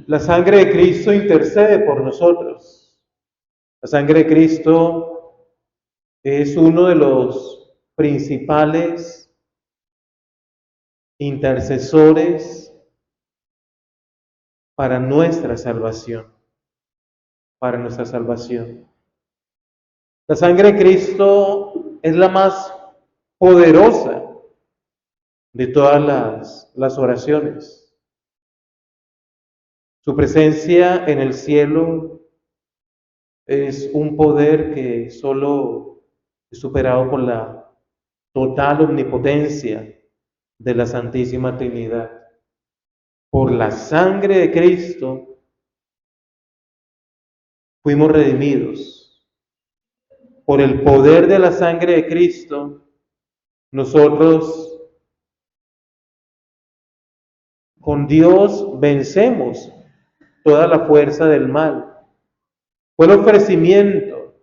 La sangre de Cristo intercede por nosotros. La sangre de Cristo es uno de los principales intercesores para nuestra salvación, para nuestra salvación. La sangre de Cristo es la más poderosa de todas las oraciones. Su presencia en el cielo es un poder que solo es superado por la total omnipotencia de la Santísima Trinidad. Por la sangre de Cristo fuimos redimidos. Por el poder de la sangre de Cristo, nosotros con Dios vencemos toda la fuerza del mal. Fue el ofrecimiento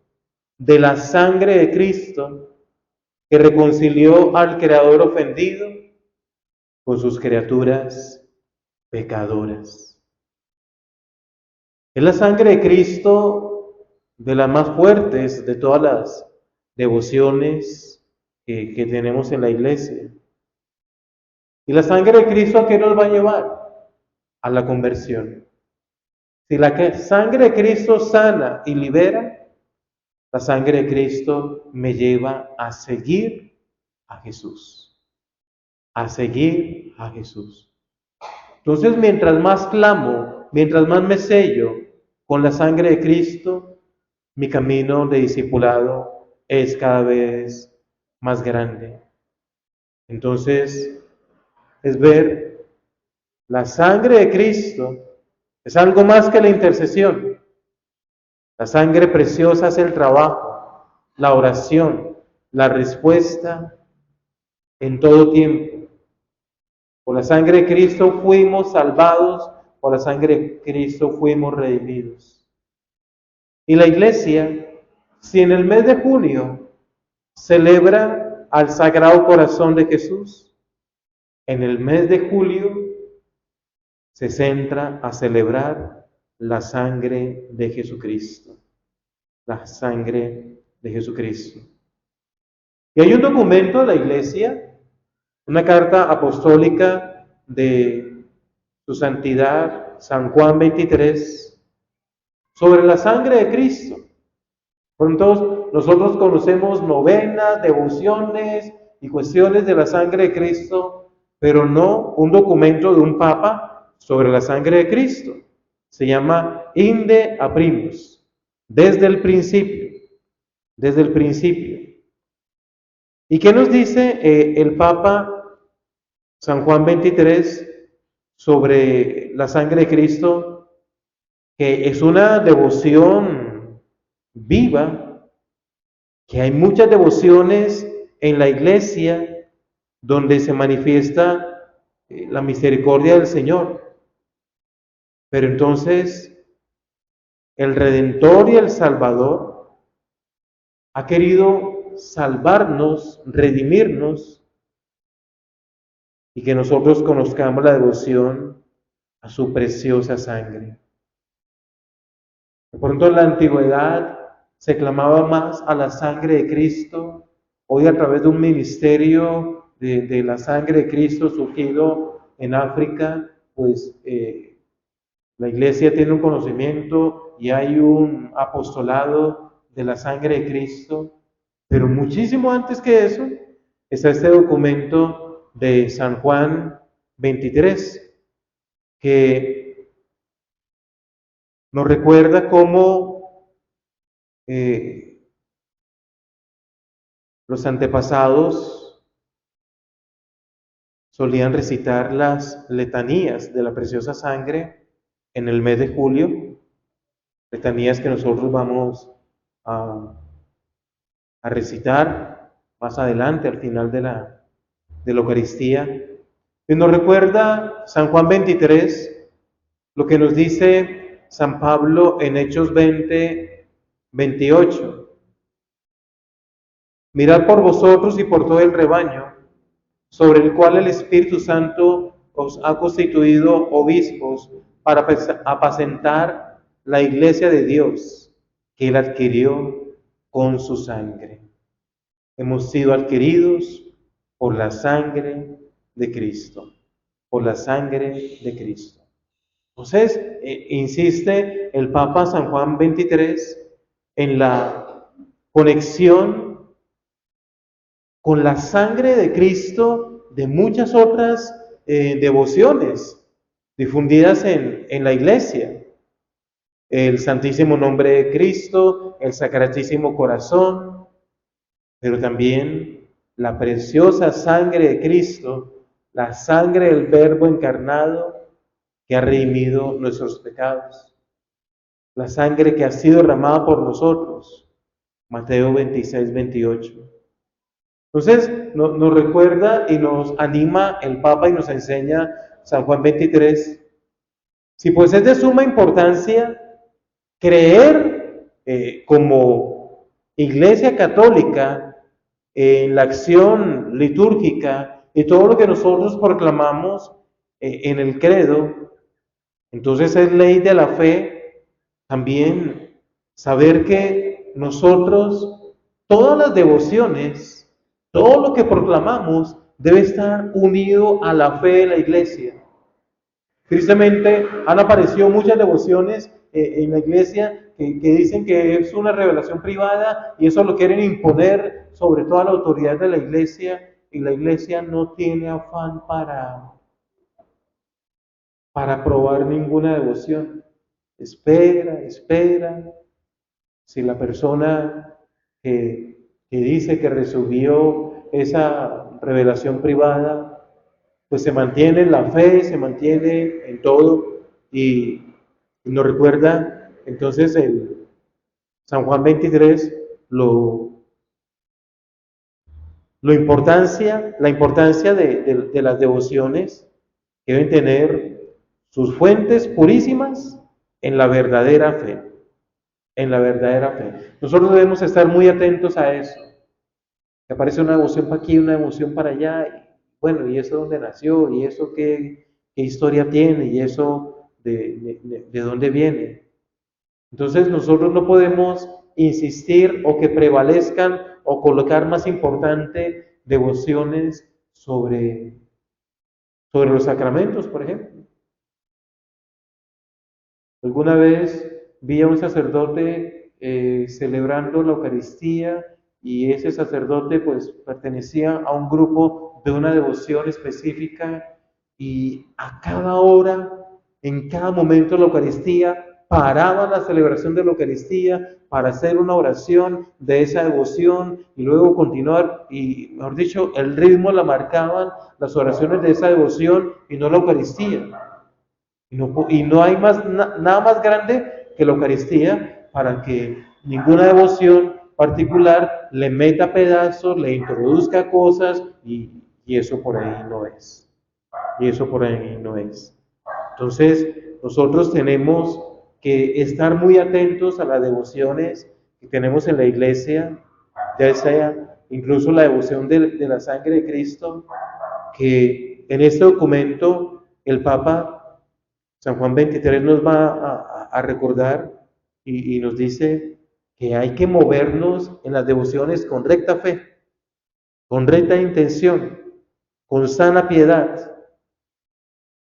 de la sangre de Cristo que reconcilió al Creador ofendido con sus criaturas pecadoras. Es la sangre de Cristo de las más fuertes de todas las devociones que tenemos en la iglesia. ¿Y la sangre de Cristo a qué nos va a llevar? A la conversión. Si la sangre de Cristo sana y libera, la sangre de Cristo me lleva a seguir a Jesús. A seguir a Jesús. Entonces, mientras más clamo, mientras más me sello con la sangre de Cristo, mi camino de discipulado es cada vez más grande. Entonces, es ver la sangre de Cristo es algo más que la intercesión. La sangre preciosa es el trabajo, la oración, la respuesta en todo tiempo. Por la sangre de Cristo fuimos salvados, por la sangre de Cristo fuimos redimidos. Y la iglesia, si en el mes de junio celebra al Sagrado Corazón de Jesús, en el mes de julio se centra a celebrar la sangre de Jesucristo. La sangre de Jesucristo. Y hay un documento de la iglesia, una carta apostólica de su santidad San Juan 23, sobre la sangre de Cristo. Por entonces, nosotros conocemos novenas, devociones y cuestiones de la sangre de Cristo, pero no un documento de un papa sobre la sangre de Cristo. Se llama Inde a Primus, desde el principio, desde el principio. ¿Y qué nos dice el Papa San Juan 23 sobre la sangre de Cristo? Que es una devoción viva, que hay muchas devociones en la iglesia donde se manifiesta la misericordia del Señor. Pero entonces, el Redentor y el Salvador ha querido salvarnos, redimirnos, y que nosotros conozcamos la devoción a su preciosa sangre. De pronto en la antigüedad se clamaba más a la sangre de Cristo. Hoy, a través de un ministerio de la sangre de Cristo surgido en África, pues la iglesia tiene un conocimiento y hay un apostolado de la sangre de Cristo. Pero muchísimo antes que eso está este documento de San Juan 23, que nos recuerda cómo los antepasados solían recitar las letanías de la preciosa sangre en el mes de julio, letanías que nosotros vamos a recitar más adelante, al final de la Eucaristía. Y nos recuerda San Juan 23 lo que nos dice San Pablo en Hechos 20, 28. Mirad por vosotros y por todo el rebaño, sobre el cual el Espíritu Santo os ha constituido obispos para apacentar la iglesia de Dios que Él adquirió con su sangre. Hemos sido adquiridos por la sangre de Cristo, por la sangre de Cristo. Entonces, insiste el Papa San Juan XXIII en la conexión con la sangre de Cristo de muchas otras devociones difundidas en la iglesia. El Santísimo Nombre de Cristo, el Sacratísimo Corazón, pero también la preciosa sangre de Cristo, la sangre del Verbo encarnado que ha redimido nuestros pecados, la sangre que ha sido derramada por nosotros. Mateo 26, 28. Entonces nos recuerda y nos anima el Papa y nos enseña San Juan 23. Si pues es de suma importancia creer como Iglesia Católica en la acción litúrgica y todo lo que nosotros proclamamos en el credo, entonces es ley de la fe también saber que nosotros, todas las devociones, todo lo que proclamamos debe estar unido a la fe de la iglesia. Tristemente han aparecido muchas devociones en la iglesia que dicen que es una revelación privada y eso lo quieren imponer sobre toda la autoridad de la iglesia, y la iglesia no tiene afán para probar ninguna devoción. Espera. Si la persona que dice que recibió esa revelación privada, pues se mantiene en la fe, se mantiene en todo, y nos recuerda entonces el San Juan 23 la importancia de las devociones que deben tener sus fuentes purísimas en la verdadera fe. En la verdadera fe. Nosotros debemos estar muy atentos a eso. Que aparece una devoción para aquí, una devoción para allá, y bueno, ¿y eso dónde nació? ¿Y eso qué historia tiene? ¿Y eso de dónde viene? Entonces nosotros no podemos insistir o que prevalezcan o colocar más importante devociones sobre los sacramentos, por ejemplo. Alguna vez vi a un sacerdote celebrando la Eucaristía, y ese sacerdote pues pertenecía a un grupo de una devoción específica, y a cada hora, en cada momento de la Eucaristía, paraba la celebración de la Eucaristía para hacer una oración de esa devoción y luego continuar, y mejor dicho, el ritmo la marcaban las oraciones de esa devoción y no la Eucaristía. Y no hay nada más grande que la Eucaristía para que ninguna devoción particular le meta pedazos, le introduzca cosas, y eso por ahí no es. Y eso por ahí no es. Entonces, nosotros tenemos que estar muy atentos a las devociones que tenemos en la iglesia, ya sea incluso la devoción de la sangre de Cristo, que en este documento el Papa San Juan 23 nos va a recordar y nos dice que hay que movernos en las devociones con recta fe, con recta intención, con sana piedad,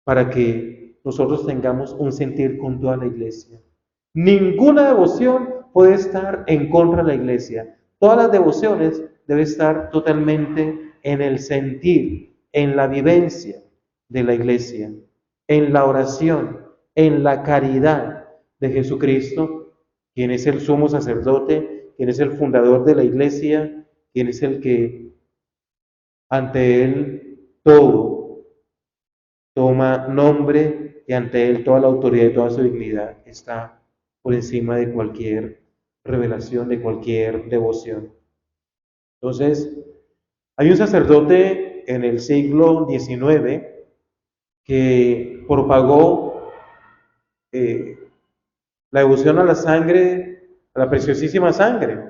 para que nosotros tengamos un sentir con toda la iglesia. Ninguna devoción puede estar en contra de la iglesia. Todas las devociones deben estar totalmente en el sentir, en la vivencia de la iglesia, en la oración, en la caridad de Jesucristo, quien es el sumo sacerdote, quien es el fundador de la iglesia, quien es el que ante él todo toma nombre, y ante él toda la autoridad y toda su dignidad está por encima de cualquier revelación, de cualquier devoción. Entonces, hay un sacerdote en el siglo XIX que propagó la devoción a la sangre, a la preciosísima sangre,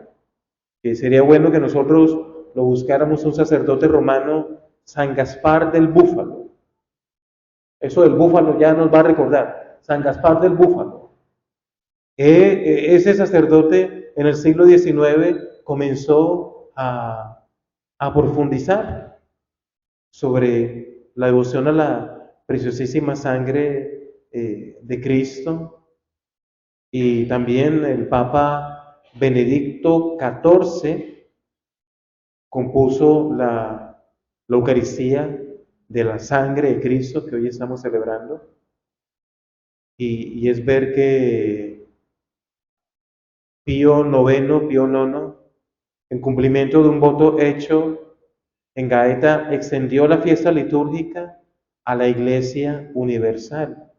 que sería bueno que nosotros lo buscáramos, un sacerdote romano, San Gaspar del Búfalo. Eso del búfalo ya nos va a recordar. San Gaspar del Búfalo. Ese sacerdote en el siglo XIX comenzó a profundizar sobre la devoción a la preciosísima sangre de Cristo, y también el Papa Benedicto XIV compuso la Eucaristía de la sangre de Cristo que hoy estamos celebrando, y es ver que Pío IX, en cumplimiento de un voto hecho en Gaeta, extendió la fiesta litúrgica a la Iglesia universal.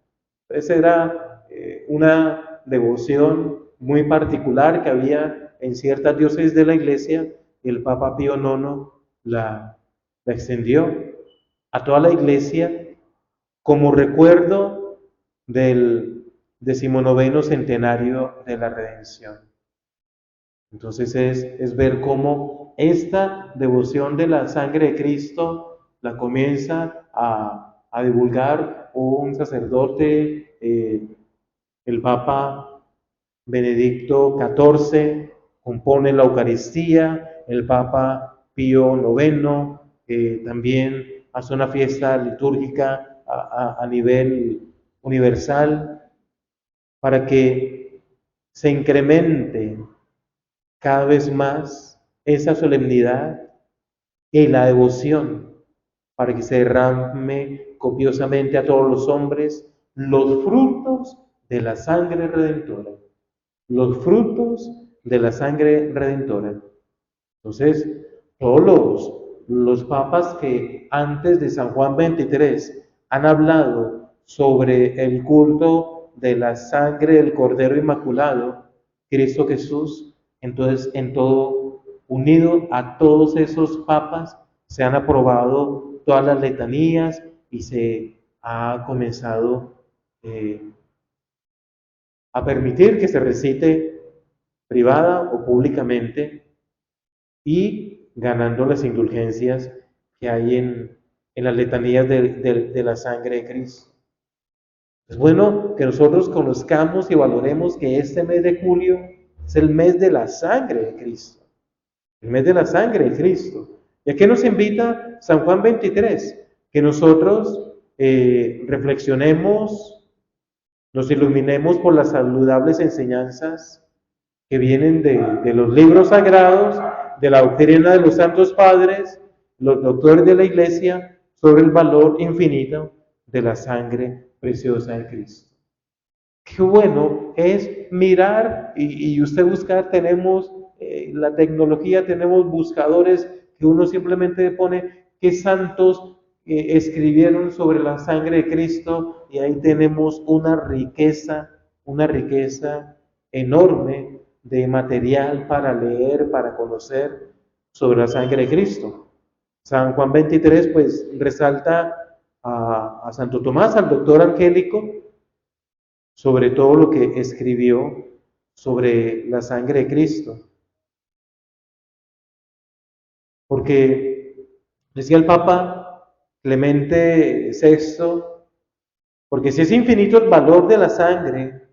Esa era una devoción muy particular que había en ciertas diócesis de la Iglesia, y el Papa Pío IX la extendió a toda la Iglesia como recuerdo del 19º centenario de la redención. Entonces es ver cómo esta devoción de la sangre de Cristo la comienza a divulgar un sacerdote, el Papa Benedicto XIV compone la Eucaristía, el Papa Pío IX también hace una fiesta litúrgica a nivel universal para que se incremente cada vez más esa solemnidad y la devoción, para que se derrame copiosamente a todos los hombres los frutos de la sangre redentora. Los frutos de la sangre redentora. Entonces, todos los papas que antes de San Juan XXIII han hablado sobre el culto de la sangre del Cordero Inmaculado, Cristo Jesús, entonces en todo, unido a todos esos papas, se han aprobado todas las letanías y se ha comenzado a permitir que se recite privada o públicamente, y ganando las indulgencias que hay en las letanías de la sangre de Cristo. Es bueno que nosotros conozcamos y valoremos que este mes de julio es el mes de la sangre de Cristo. El mes de la sangre de Cristo. ¿Y a qué nos invita San Juan 23? Que nosotros reflexionemos, nos iluminemos por las saludables enseñanzas que vienen de los libros sagrados, de la doctrina de los santos padres, los doctores de la Iglesia, sobre el valor infinito de la sangre preciosa de Cristo. Qué bueno es mirar y usted buscar, tenemos la tecnología, tenemos buscadores que uno simplemente pone qué santos escribieron sobre la sangre de Cristo, y ahí tenemos una riqueza enorme de material para leer, para conocer sobre la sangre de Cristo. San Juan 23 pues resalta a Santo Tomás, al doctor angélico, sobre todo lo que escribió sobre la sangre de Cristo. Porque decía el Papa Clemente VI, porque si es infinito el valor de la sangre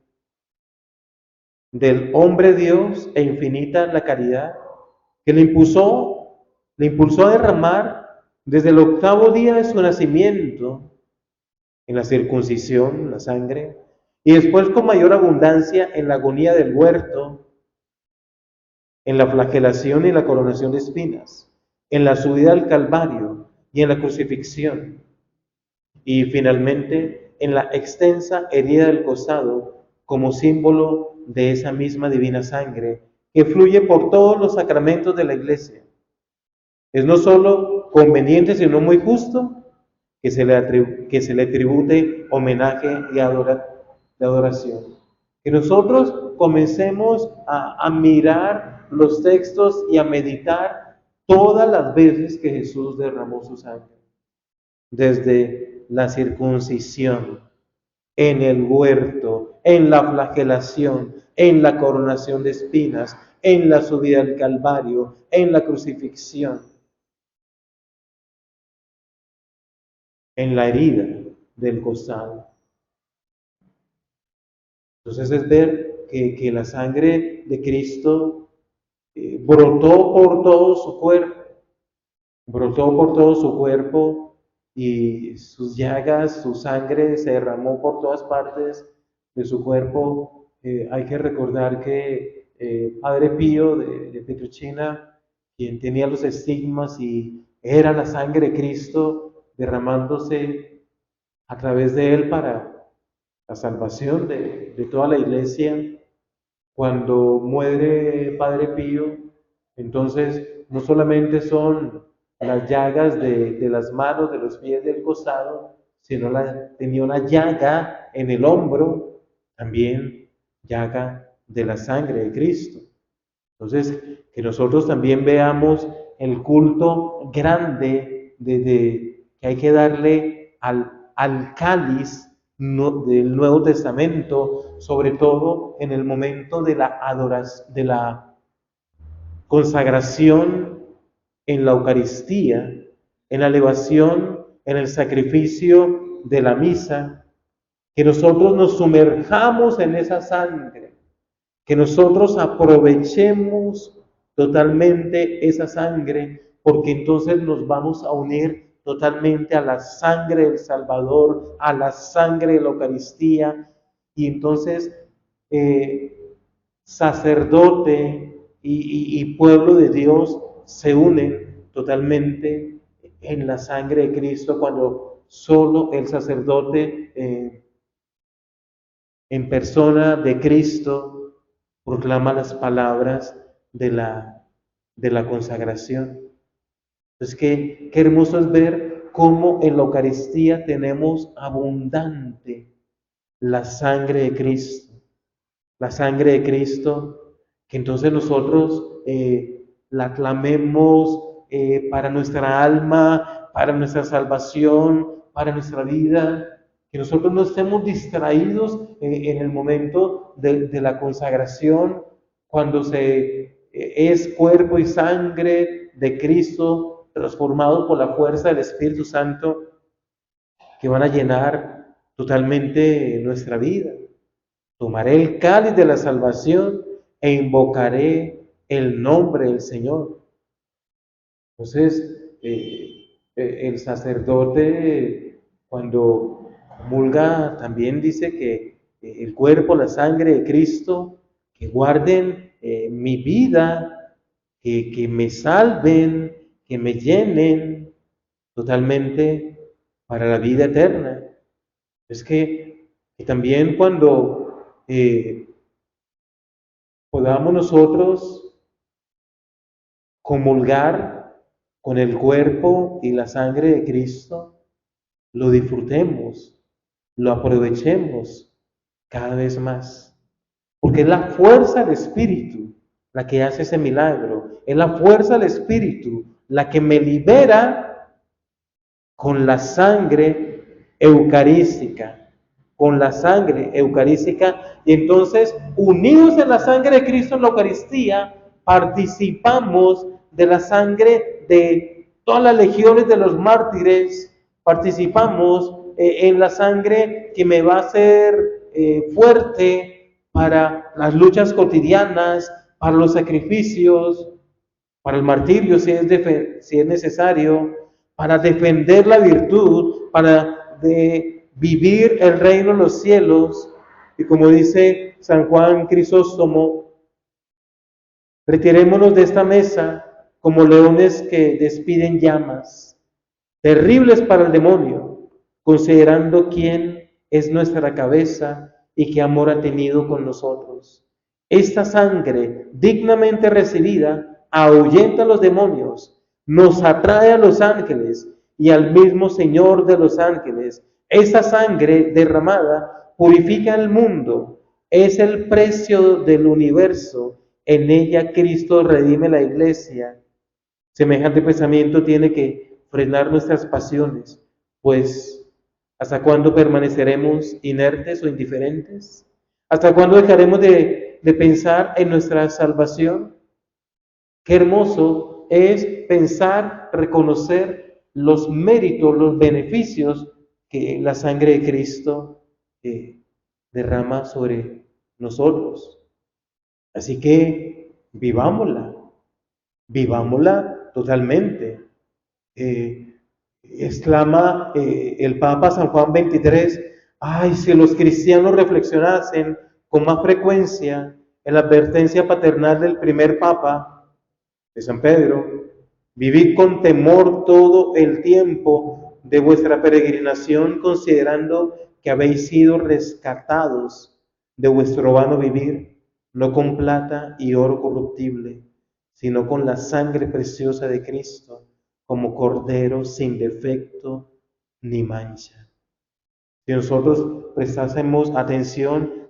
del hombre Dios e infinita la caridad que le impulsó a derramar desde el 8º día de su nacimiento en la circuncisión, la sangre, y después con mayor abundancia en la agonía del huerto, en la flagelación y la coronación de espinas, en la subida al Calvario y en la crucifixión, y finalmente en la extensa herida del costado como símbolo de esa misma divina sangre que fluye por todos los sacramentos de la Iglesia. Es no solo conveniente, sino muy justo que se le tribute homenaje y adoración. Que nosotros comencemos a mirar los textos y a meditar todas las veces que Jesús derramó su sangre. Desde la circuncisión, en el huerto, en la flagelación, en la coronación de espinas, en la subida al Calvario, en la crucifixión, en la herida del costado. Entonces es ver que la sangre de Cristo brotó por todo su cuerpo, brotó por todo su cuerpo y sus llagas, su sangre se derramó por todas partes de su cuerpo. Hay que recordar que Padre Pío de Pietrelcina, quien tenía los estigmas y era la sangre de Cristo derramándose a través de él para la salvación de toda la iglesia, cuando muere Padre Pío, entonces no solamente son las llagas de las manos, de los pies, del costado, sino tenía una llaga en el hombro, también llaga de la sangre de Cristo. Entonces, que nosotros también veamos el culto grande que hay que darle al cáliz del Nuevo Testamento, sobre todo en el momento de la adoración, de la consagración en la Eucaristía, en la elevación, en el sacrificio de la misa, que nosotros nos sumerjamos en esa sangre, que nosotros aprovechemos totalmente esa sangre, porque entonces nos vamos a unir totalmente a la sangre del Salvador, a la sangre de la Eucaristía, y entonces sacerdote y pueblo de Dios se unen totalmente en la sangre de Cristo, cuando solo el sacerdote en persona de Cristo proclama las palabras de la consagración. Entonces, qué hermoso es ver cómo en la Eucaristía tenemos abundante la sangre de Cristo. La sangre de Cristo, que entonces nosotros la clamemos para nuestra alma, para nuestra salvación, para nuestra vida, que nosotros no estemos distraídos en el momento de la consagración, cuando es cuerpo y sangre de Cristo transformado por la fuerza del Espíritu Santo, que van a llenar totalmente nuestra vida. Tomaré el cáliz de la salvación e invocaré el nombre del Señor. Entonces, el sacerdote, cuando comulga, también dice que el cuerpo, la sangre de Cristo, que guarden mi vida, que me salven, que me llenen totalmente para la vida eterna. Es que también cuando podamos nosotros comulgar con el cuerpo y la sangre de Cristo, lo disfrutemos, lo aprovechemos cada vez más. Porque es la fuerza del Espíritu la que hace ese milagro. Es la fuerza del Espíritu la que me libera con la sangre eucarística. Con la sangre eucarística, y entonces unidos en la sangre de Cristo en la Eucaristía, participamos de la sangre de todas las legiones de los mártires, participamos en la sangre que me va a hacer fuerte para las luchas cotidianas, para los sacrificios, para el martirio si es necesario, para defender la virtud, para vivir el reino de los cielos. Y como dice San Juan Crisóstomo, retirémonos de esta mesa como leones que despiden llamas, terribles para el demonio, considerando quién es nuestra cabeza y qué amor ha tenido con nosotros. Esta sangre dignamente recibida ahuyenta a los demonios, nos atrae a los ángeles y al mismo Señor de los ángeles. Esa sangre derramada purifica el mundo, es el precio del universo. En ella Cristo redime la iglesia. Semejante pensamiento tiene que frenar nuestras pasiones, pues ¿hasta cuándo permaneceremos inertes o indiferentes? ¿Hasta cuándo dejaremos de pensar en nuestra salvación? Qué hermoso es pensar, reconocer los méritos, los beneficios que la sangre de Cristo derrama sobre nosotros. Así que vivámosla totalmente. Exclama el Papa San Juan XXIII, ay, si los cristianos reflexionasen con más frecuencia en la advertencia paternal del primer Papa, de San Pedro, vivid con temor todo el tiempo de vuestra peregrinación, considerando que habéis sido rescatados de vuestro vano vivir, no con plata y oro corruptible, sino con la sangre preciosa de Cristo, como cordero sin defecto ni mancha. Si nosotros prestásemos atención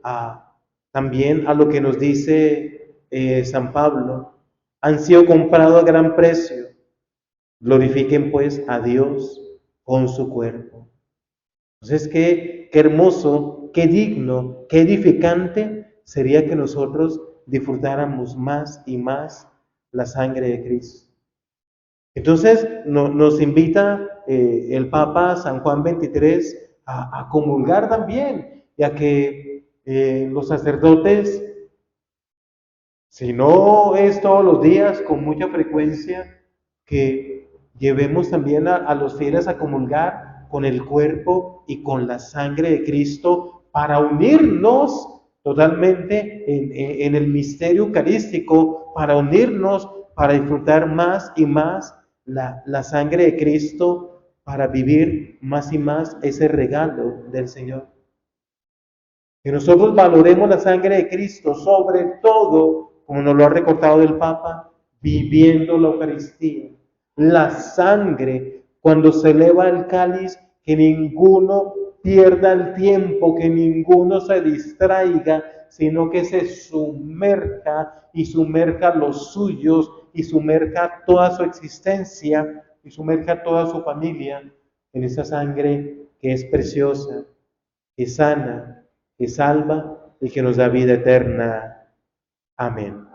también a lo que nos dice San Pablo, han sido comprados a gran precio, glorifiquen pues a Dios con su cuerpo. Entonces, qué hermoso, qué digno, qué edificante sería que nosotros disfrutáramos más y más la sangre de Cristo. Entonces nos invita el Papa San Juan XXIII a comulgar también y a que los sacerdotes, si no es todos los días, con mucha frecuencia, que llevemos también a los fieles a comulgar con el cuerpo y con la sangre de Cristo para unirnos totalmente en el misterio eucarístico, para unirnos, para disfrutar más y más la sangre de Cristo, para vivir más y más ese regalo del Señor. Que nosotros valoremos la sangre de Cristo, sobre todo, como nos lo ha recordado el Papa, viviendo la Eucaristía. La sangre, cuando se eleva el cáliz, que ninguno pierda el tiempo, que ninguno se distraiga, sino que se sumerja y sumerja los suyos y sumerja toda su existencia y sumerja toda su familia en esa sangre que es preciosa, que sana, que salva y que nos da vida eterna. Amén.